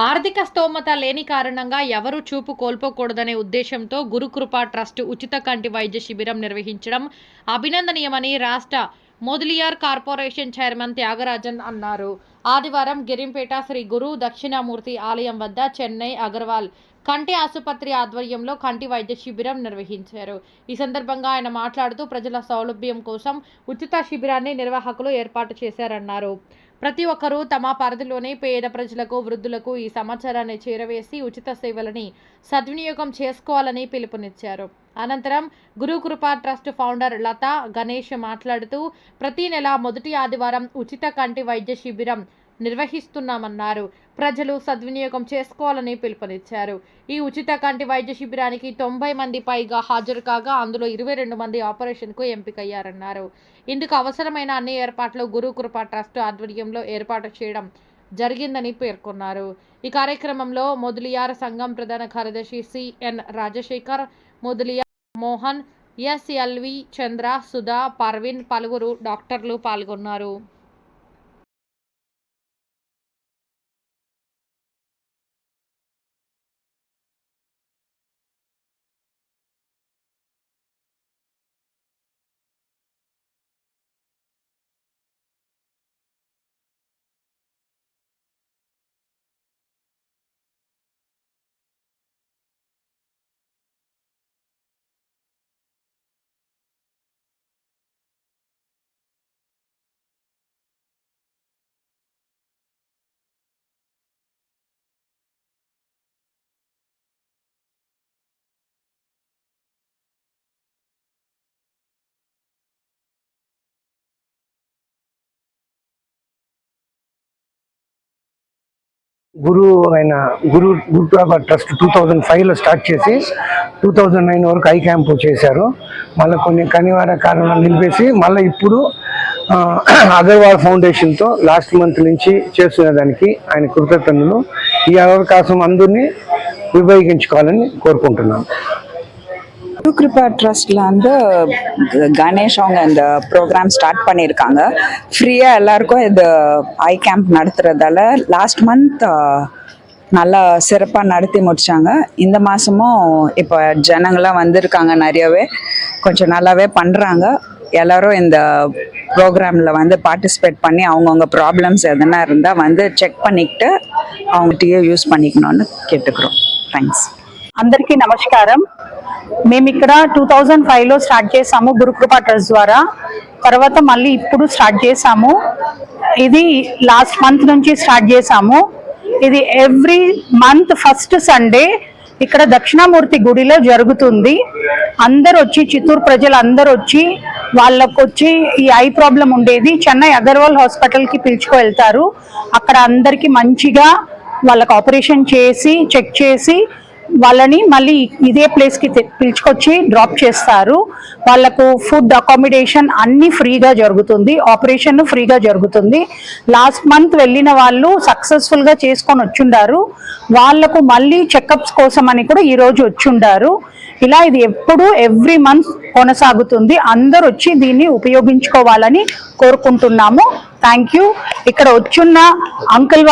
ఆర్థిక స్తోమత లేని కారణంగా ఎవరూ చూపు కోల్పోకూడదనే ఉద్దేశంతో గురుకృప ట్రస్ట్ ఉచిత కంటి వైద్య శిబిరం నిర్వహించడం అభినందనీయమని రాష్ట్ర మొదలియార్ కార్పొరేషన్ చైర్మన్ త్యాగరాజన్ అన్నారు. ఆదివారం గిరింపేట శ్రీ గురు దక్షిణామూర్తి ఆలయం వద్ద చెన్నై అగర్వాల్ కంటి ఆసుపత్రి ఆధ్వర్యంలో కంటి వైద్య శిబిరం నిర్వహించారు. ఈ సందర్భంగా ఆయన మాట్లాడుతూ ప్రజల సౌలభ్యం కోసం ఉచిత శిబిరాన్ని నిర్వాహకులు ఏర్పాటు చేశారన్నారు. ప్రతి ఒక్కరూ తమ పరిధిలోని పేద ప్రజలకు, వృద్ధులకు ఈ సమాచారాన్ని చేరవేసి ఉచిత సేవలని సద్వినియోగం చేసుకోవాలని పిలుపునిచ్చారు. అనంతరం గురుకృప ట్రస్ట్ ఫౌండర్ లతా గణేష్ మాట్లాడుతూ ప్రతి నెల మొదటి ఆదివారం ఉచిత కంటి వైద్య శిబిరం నిర్వహిస్తున్నామన్నారు. ప్రజలు సద్వినియోగం చేసుకోవాలని పిలుపునిచ్చారు. ఈ ఉచిత కంటి వైద్య శిబిరానికి 90 మంది పైగా హాజరు కాగా అందులో 22 మంది ఆపరేషన్కు ఎంపికయ్యారన్నారు. ఇందుకు అవసరమైన అన్ని ఏర్పాట్లు గురుకృప ట్రస్ట్ ఆధ్వర్యంలో ఏర్పాటు చేయడం జరిగిందని పేర్కొన్నారు. ఈ కార్యక్రమంలో మొదలియార్ సంఘం ప్రధాన కార్యదర్శి సిఎన్ రాజశేఖర్, మొదలియార్ మోహన్, ఎస్ఎల్వి చంద్ర, సుధా, పర్వీన్, పలువురు డాక్టర్లు పాల్గొన్నారు. గురుకృప ట్రస్ట్ 2005లో స్టార్ట్ చేసి 2009 వరకు ఐ క్యాంప్ చేశారు. మళ్ళీ కొన్ని కనివార కారణాలు నిలిపేసి మళ్ళీ ఇప్పుడు అగర్వాల్ ఫౌండేషన్తో లాస్ట్ మంత్ నుంచి చేస్తున్న దానికి ఆయన కృతజ్ఞతలు. ఈ అవకాశం అందరినీ ఉపయోగించుకోవాలని కోరుకుంటున్నాను. குருகிருபா ட்ரஸ்ட்ல கணேஷ் அவங்க இந்த ப்ரோக்ராம் ஸ்டார்ட் பண்ணியிருக்காங்க. ஃப்ரீயாக எல்லாருக்கும் இது ஐ கேம்ப் நடத்துறதால லாஸ்ட் மந்த் நல்லா சிறப்பாக நடத்தி முடித்தாங்க. இந்த மாதமும் இப்போ ஜனங்களாம் வந்திருக்காங்க, நிறையவே கொஞ்சம் நல்லாவே பண்ணுறாங்க. எல்லோரும் இந்த ப்ரோக்ராமில் பார்ட்டிசிபேட் பண்ணி அவங்கவுங்க ப்ராப்ளம்ஸ் எதனா இருந்தால் செக் பண்ணிக்கிட்டு அவங்ககிட்டயே யூஸ் பண்ணிக்கணும்னு கேட்டுக்கிறோம். థ్యాంక్స్. అందరికీ నమస్కారం. మేము ఇక్కడ 2005లో స్టార్ట్ చేసాము గురుకృప ట్రస్ట్ ద్వారా. తర్వాత మళ్ళీ ఇప్పుడు స్టార్ట్ చేసాము. ఇది లాస్ట్ మంత్ నుంచి స్టార్ట్ చేసాము. ఇది ఎవ్రీ మంత్ ఫస్ట్ సండే ఇక్కడ దక్షిణామూర్తి గుడిలో జరుగుతుంది. అందరు వచ్చి, చిత్తూరు ప్రజలు అందరు వచ్చి, వాళ్ళకు వచ్చి ఈ ఐ ప్రాబ్లం ఉండేది చెన్నై అగర్వాల్ హాస్పిటల్కి పిలుచుకు వెళ్తారు. అక్కడ అందరికీ మంచిగా వాళ్ళకు ఆపరేషన్ చేసి చెక్ చేసి వాళ్ళని మళ్ళీ ఇదే ప్లేస్కి పిలుచుకొచ్చి డ్రాప్ చేస్తారు. వాళ్ళకు ఫుడ్, అకామిడేషన్ అన్నీ ఫ్రీగా జరుగుతుంది. ఆపరేషన్ ఫ్రీగా జరుగుతుంది. లాస్ట్ మంత్ వెళ్ళిన వాళ్ళు సక్సెస్ఫుల్గా చేసుకొని వచ్చుండారు. వాళ్లకు మళ్ళీ చెకప్స్ కోసం అని కూడా ఈరోజు వచ్చుండారు. ఇలా ఇది ఎప్పుడు ఎవ్రీ మంత్ కొనసాగుతుంది. అందరు వచ్చి దీన్ని ఉపయోగించుకోవాలని కోరుకుంటున్నాము. Thank you. ఇక్కడ వచ్చున్న అంకుల్